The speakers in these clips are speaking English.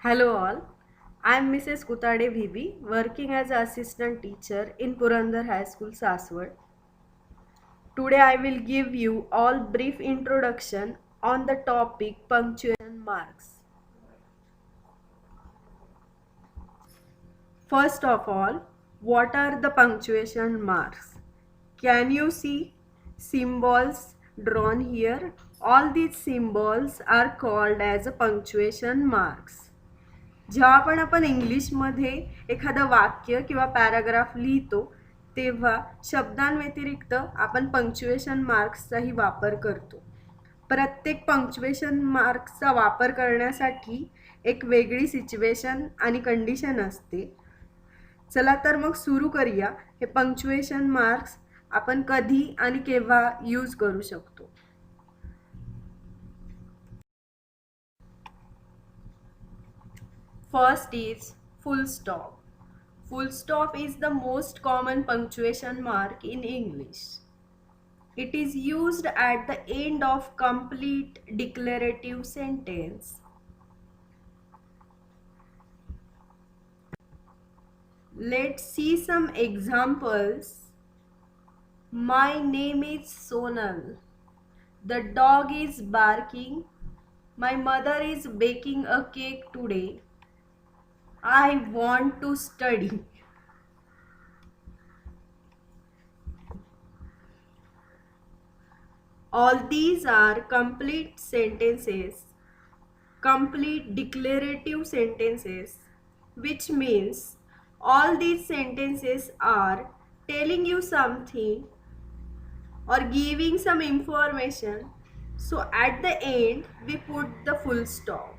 Hello all, I am Mrs. Kutade Vibi, working as an assistant teacher in Purandar High School, Saswad. Today I will give you all brief introduction on the topic punctuation marks. First of all, what are the punctuation marks? Can you see symbols drawn here? All these symbols are called as punctuation marks. जेव्हा पण आपण इंग्लिशमध्ये एखादं वाक्य किंवा paragraph लिहितो तेव्हा शब्दांव्यतिरिक्त आपण पंक्च्युएशन मार्क्सचाही वापर करतो. प्रत्येक पंक्च्युएशन मार्क्सचा वापर करण्यासाठी एक वेगळी सिच्युएशन आणि कंडिशन असते. चला तर मग सुरू करूया. हे पंक्च्युएशन मार्क्स आपण कधी आणि केव्हा यूज करू शकतो. First is full stop. Full stop is the most common punctuation mark in English. It is used at the end of complete declarative sentence. Let's see some examples. My name is Sonal. The dog is barking. My mother is baking a cake today. I want to study. All these are complete sentences, complete declarative sentences, which means all these sentences are telling you something or giving some information. So at the end, we put the full stop.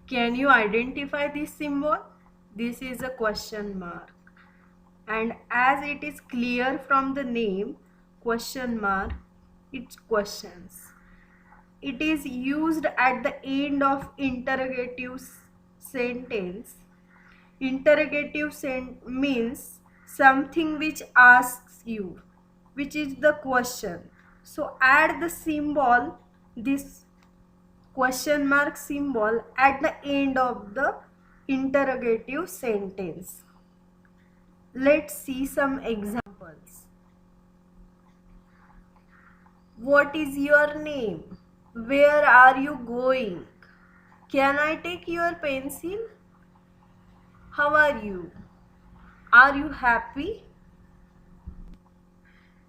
Can you identify this symbol? This is a question mark. And as it is clear from the name, question mark, it's questions. It is used at the end of interrogative sentence. Interrogative means something which asks you, which is the question. So add the symbol, this question mark symbol at the end of the interrogative sentence. Let's see some examples. What is your name? Where are you going? Can I take your pencil? How are you? Are you happy?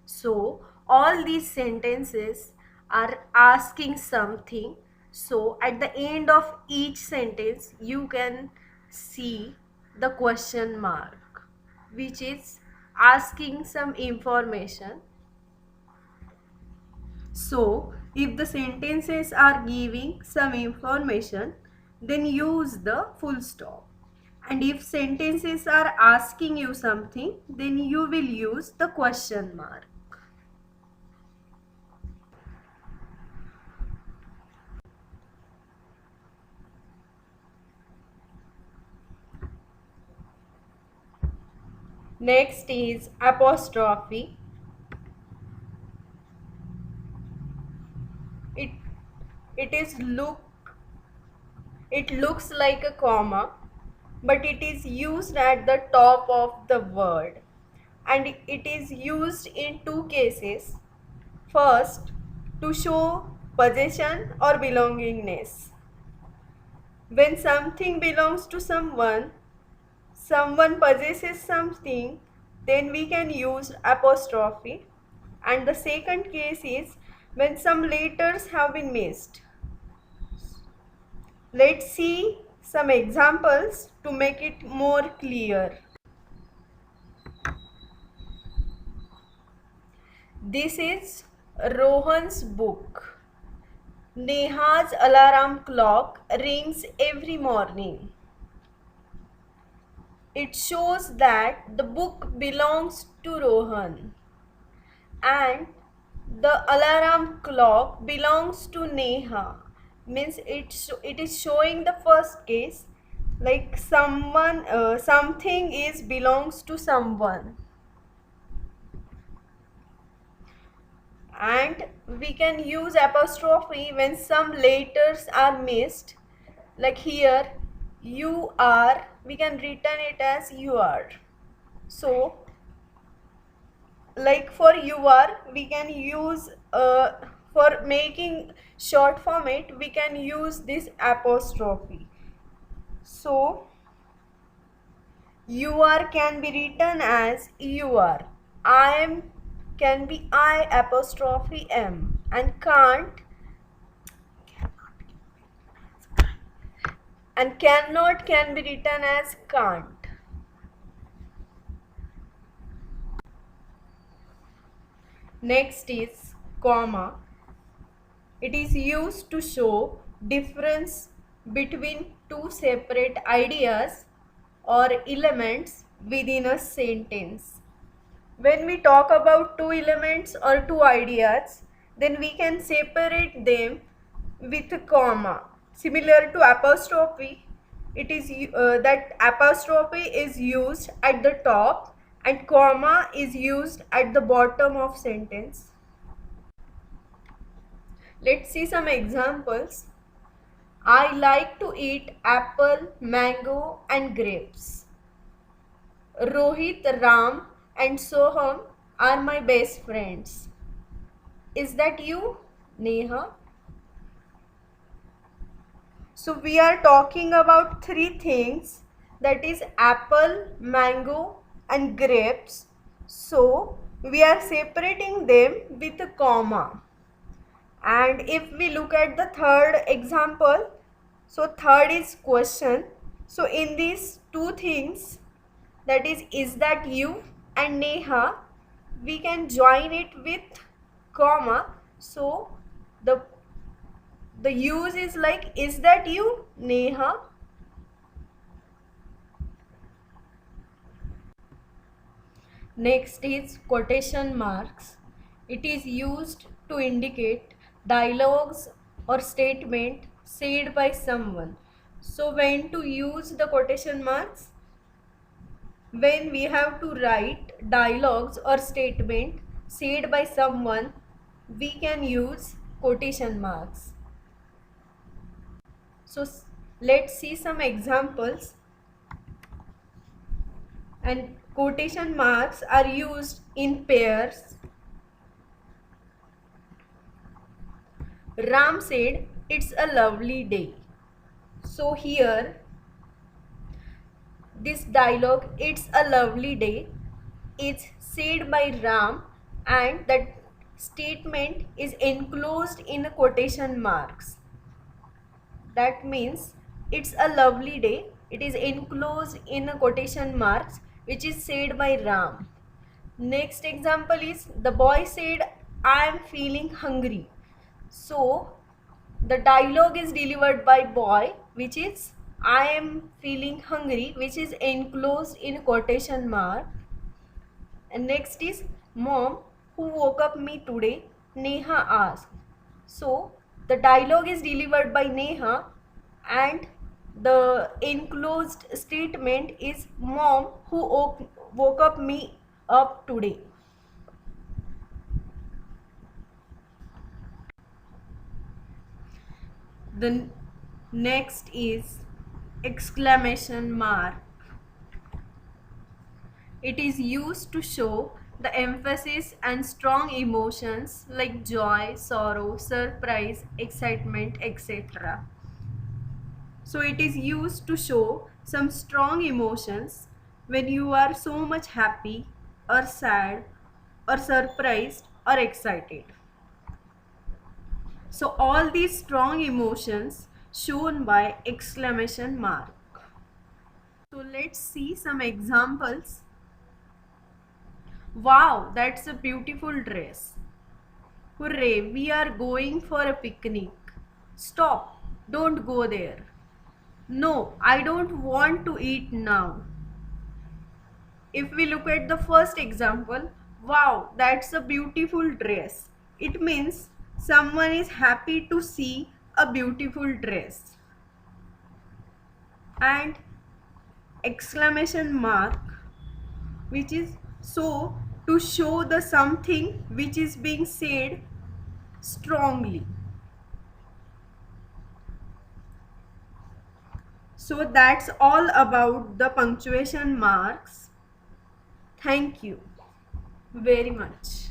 So all these sentences are asking something. So at the end of each sentence you can see the question mark, which is asking some information. So if the sentences are giving some information, then use the full stop. And if sentences are asking you something, then you will use the question mark. Next is apostrophe. It looks like a comma, but it is used at the top of the word, and it is used in two cases. First, to show possession or belongingness. When something belongs to someone possesses something, then we can use apostrophe. And the second case is when some letters have been missed. Let's see some examples to make it more clear. This is Rohan's book. Neha's alarm clock rings every morning. It shows that the book belongs to Rohan and the alarm clock belongs to Neha. Means it is showing the first case, like something is belongs to someone. And we can use apostrophe when some letters are missed, like here you are, we can written it as you are. So like for you are, we can use for making short format, we can use this apostrophe. So you are can be written as you are. I am can be I apostrophe am, and cannot can be written as can't. Next is comma. It is used to show difference between two separate ideas or elements within a sentence. When we talk about two elements or two ideas, then we can separate them with a comma. Similar to apostrophe, it is that apostrophe is used at the top and comma is used at the bottom of sentence. Let's see some examples. I like to eat apple, mango and grapes. Rohit, Ram and Soham are my best friends. Is that you, Neha? So we are talking about three things, that is apple, mango and grapes. So we are separating them with a comma. And if we look at the third example, so third is question. So in these two things, that is that you and Neha, we can join it with comma. So the use is like, is that you, Neha? Next is quotation marks. It is used to indicate dialogues or statement said by someone. So when to use the quotation marks? When we have to write dialogues or statement said by someone, we can use quotation marks. So let's see some examples. And quotation marks are used in pairs. Ram said, "It's a lovely day." So here, this dialogue, "It's a lovely day," is said by Ram, and that statement is enclosed in quotation marks. That means it's a lovely day, it is enclosed in quotation marks, which is said by Ram. Next example is, the boy said, "I am feeling hungry." So the dialogue is delivered by boy, which is "I am feeling hungry," which is enclosed in quotation mark. And next is, "Mom, who woke up me today?" Neha asked. So the dialogue is delivered by Neha, and the enclosed statement is, "Mom, who woke up me up today?" The next is exclamation mark. It is used to show the emphasis and strong emotions like joy, sorrow, surprise, excitement, etc. So it is used to show some strong emotions when you are so much happy or sad or surprised or excited. So all these strong emotions shown by exclamation mark. So let's see some examples. Wow, that's a beautiful dress. Hooray, we are going for a picnic. Stop, don't go there. No, I don't want to eat now. If we look at the first example, wow, that's a beautiful dress. It means someone is happy to see a beautiful dress. And exclamation mark, which is, so to show the something which is being said strongly. So that's all about the punctuation marks. Thank you very much.